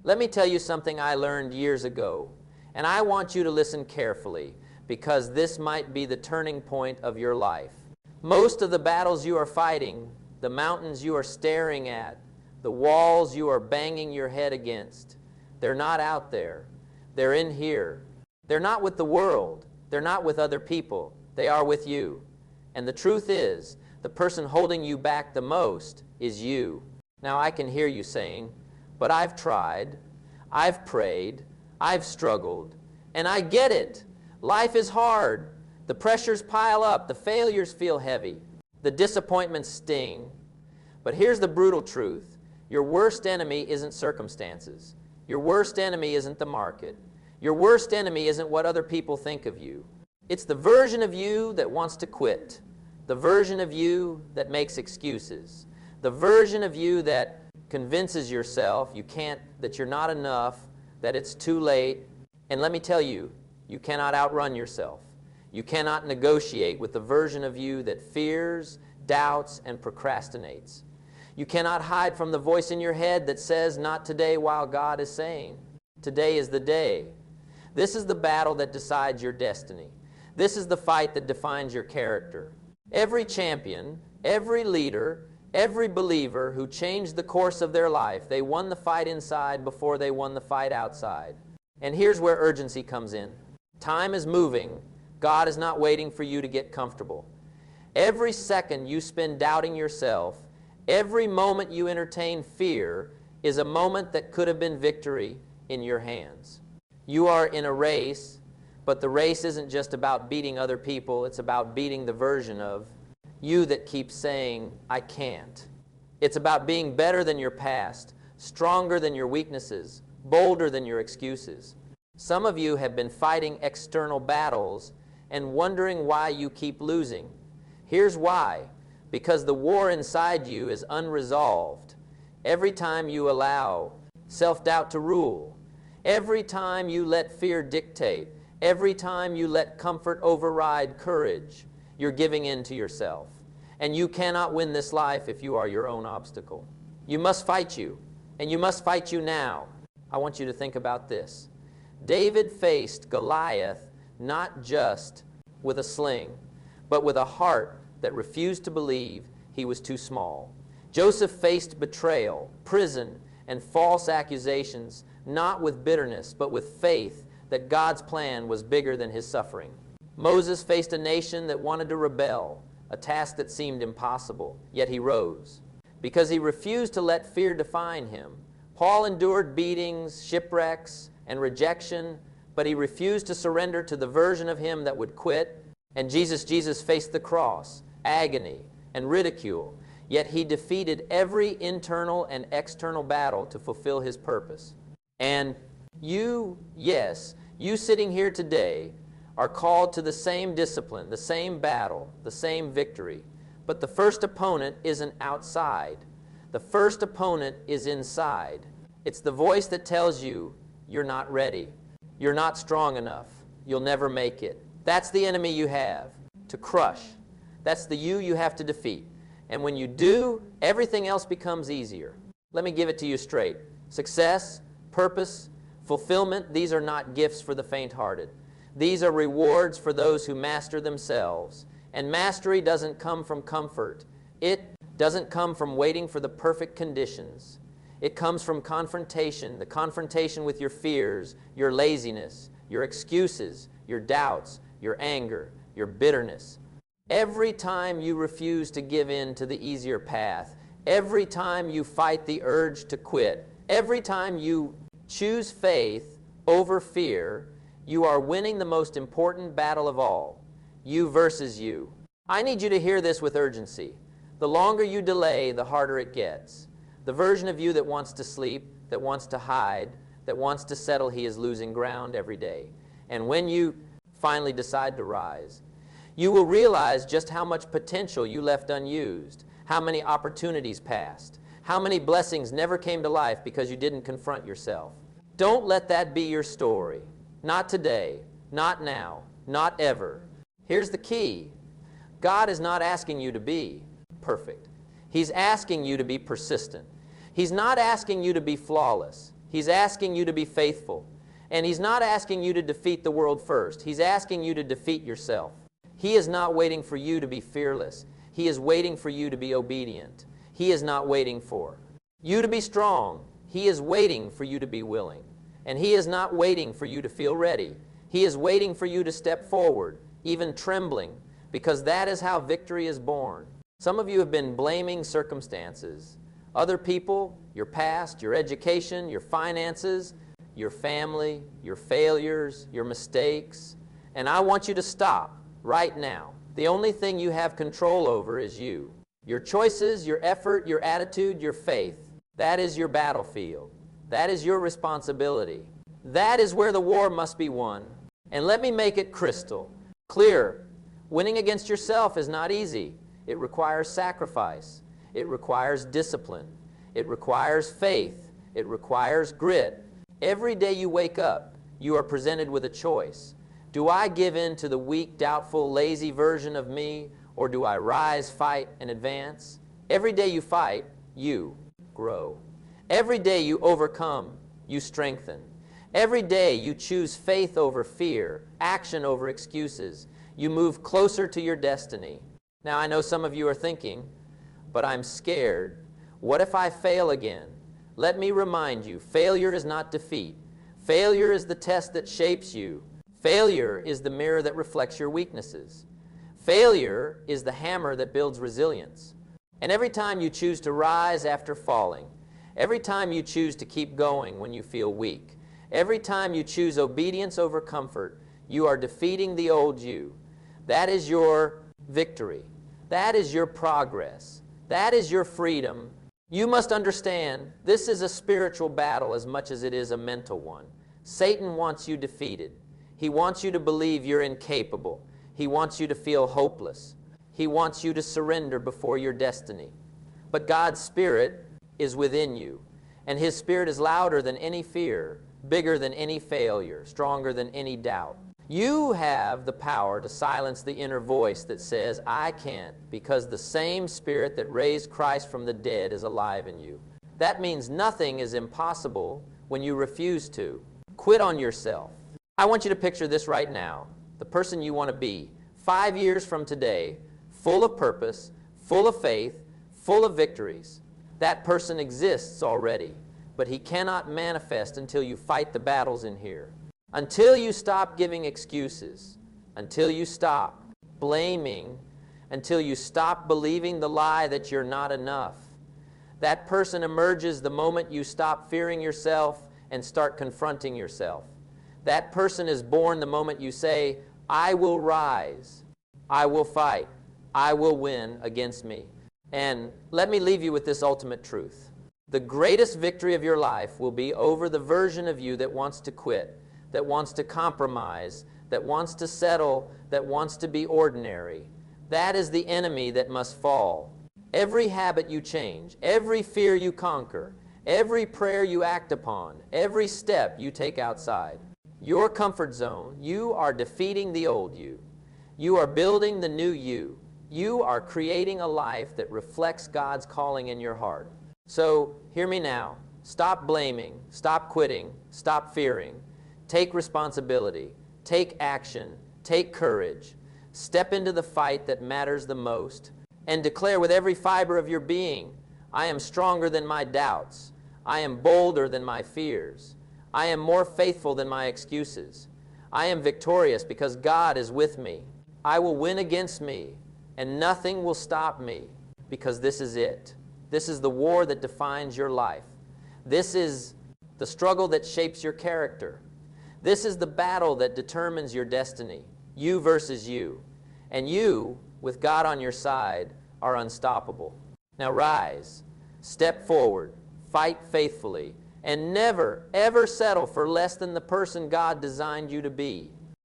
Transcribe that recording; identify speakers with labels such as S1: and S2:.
S1: Let me tell you something I learned years ago, and I want you to listen carefully because this might be the turning point of your life. Most of the battles you are fighting, the mountains you are staring at, the walls you are banging your head against, they're not out there. They're in here. They're not with the world. They're not with other people. They are with you. And the truth is, the person holding you back the most is you. Now I can hear you saying, but I've tried, I've prayed, I've struggled, and I get it. Life is hard. The pressures pile up. The failures feel heavy. The disappointments sting. But here's the brutal truth. Your worst enemy isn't circumstances. Your worst enemy isn't the market. Your worst enemy isn't what other people think of you. It's the version of you that wants to quit. The version of you that makes excuses. The version of you that convinces yourself you can't, that you're not enough, that it's too late. And let me tell you, you cannot outrun yourself. You cannot negotiate with the version of you that fears, doubts, and procrastinates. You cannot hide from the voice in your head that says, not today, while God is saying, today is the day. This is the battle that decides your destiny. This is the fight that defines your character. Every champion, every leader, every believer who changed the course of their life, they won the fight inside before they won the fight outside. And here's where urgency comes in. Time is moving. God is not waiting for you to get comfortable. Every second you spend doubting yourself, every moment you entertain fear, is a moment that could have been victory in your hands. You are in a race, but the race isn't just about beating other people. It's about beating the version of you that keeps saying, I can't. It's about being better than your past, stronger than your weaknesses, bolder than your excuses. Some of you have been fighting external battles and wondering why you keep losing. Here's why. Because the war inside you is unresolved. Every time you allow self-doubt to rule, every time you let fear dictate, every time you let comfort override courage, you're giving in to yourself. And you cannot win this life if you are your own obstacle. You must fight you, and you must fight you now. I want you to think about this. David faced Goliath not just with a sling, but with a heart that refused to believe he was too small. Joseph faced betrayal, prison, and false accusations, not with bitterness, but with faith that God's plan was bigger than his suffering. Moses faced a nation that wanted to rebel, a task that seemed impossible, yet he rose. Because he refused to let fear define him. Paul endured beatings, shipwrecks, and rejection, but he refused to surrender to the version of him that would quit. And Jesus faced the cross, agony, and ridicule, yet he defeated every internal and external battle to fulfill his purpose. And you, yes, you sitting here today are called to the same discipline, the same battle, the same victory. But the first opponent isn't outside. The first opponent is inside. It's the voice that tells you you're not ready. You're not strong enough. You'll never make it. That's the enemy you have to crush. That's the you have to defeat. And when you do, everything else becomes easier. Let me give it to you straight. Success, purpose, fulfillment, these are not gifts for the faint-hearted. These are rewards for those who master themselves. And mastery doesn't come from comfort. It doesn't come from waiting for the perfect conditions. It comes from confrontation, the confrontation with your fears, your laziness, your excuses, your doubts, your anger, your bitterness. Every time you refuse to give in to the easier path, every time you fight the urge to quit, every time you choose faith over fear, you are winning the most important battle of all, you versus you. I need you to hear this with urgency. The longer you delay, the harder it gets. The version of you that wants to sleep, that wants to hide, that wants to settle, he is losing ground every day. And when you finally decide to rise, you will realize just how much potential you left unused, how many opportunities passed, how many blessings never came to life because you didn't confront yourself. Don't let that be your story. Not today, not now, not ever. Here's the key. God is not asking you to be perfect. He's asking you to be persistent. He's not asking you to be flawless. He's asking you to be faithful. And He's not asking you to defeat the world first. He's asking you to defeat yourself. He is not waiting for you to be fearless. He is waiting for you to be obedient. He is not waiting for you to be strong. He is waiting for you to be willing. And He is not waiting for you to feel ready. He is waiting for you to step forward, even trembling, because that is how victory is born. Some of you have been blaming circumstances, other people, your past, your education, your finances, your family, your failures, your mistakes. And I want you to stop right now. The only thing you have control over is you. Your choices, your effort, your attitude, your faith. That is your battlefield. That is your responsibility. That is where the war must be won. And let me make it crystal clear. Winning against yourself is not easy. It requires sacrifice. It requires discipline. It requires faith. It requires grit. Every day you wake up, you are presented with a choice. Do I give in to the weak, doubtful, lazy version of me, or do I rise, fight, and advance? Every day you fight, you grow. Every day you overcome, you strengthen. Every day you choose faith over fear, action over excuses. You move closer to your destiny. Now, I know some of you are thinking, but I'm scared. What if I fail again? Let me remind you, failure is not defeat. Failure is the test that shapes you. Failure is the mirror that reflects your weaknesses. Failure is the hammer that builds resilience. And every time you choose to rise after falling, every time you choose to keep going when you feel weak, every time you choose obedience over comfort, you are defeating the old you. That is your victory. That is your progress. That is your freedom. You must understand, this is a spiritual battle as much as it is a mental one. Satan wants you defeated. He wants you to believe you're incapable. He wants you to feel hopeless. He wants you to surrender before your destiny. But God's Spirit is within you, and His Spirit is louder than any fear, bigger than any failure, stronger than any doubt. You have the power to silence the inner voice that says, I can't, because the same Spirit that raised Christ from the dead is alive in you. That means nothing is impossible when you refuse to. Quit on yourself. I want you to picture this right now, the person you want to be, 5 years from today, full of purpose, full of faith, full of victories. That person exists already, but he cannot manifest until you fight the battles in here. Until you stop giving excuses, until you stop blaming, until you stop believing the lie that you're not enough. That person emerges the moment you stop fearing yourself and start confronting yourself. That person is born the moment you say, I will rise, I will fight, I will win against me. And let me leave you with this ultimate truth. The greatest victory of your life will be over the version of you that wants to quit, that wants to compromise, that wants to settle, that wants to be ordinary. That is the enemy that must fall. Every habit you change, every fear you conquer, every prayer you act upon, every step you take outside, your comfort zone, you are defeating the old you. You are building the new you. You are creating a life that reflects God's calling in your heart. So, hear me now. Stop blaming, stop quitting, stop fearing. Take responsibility, take action, take courage. Step into the fight that matters the most and declare with every fiber of your being, I am stronger than my doubts. I am bolder than my fears. I am more faithful than my excuses. I am victorious because God is with me. I will win against me, and nothing will stop me because this is it. This is the war that defines your life. This is the struggle that shapes your character. This is the battle that determines your destiny, you versus you. And you, with God on your side, are unstoppable. Now rise, step forward, fight faithfully, and never, ever settle for less than the person God designed you to be.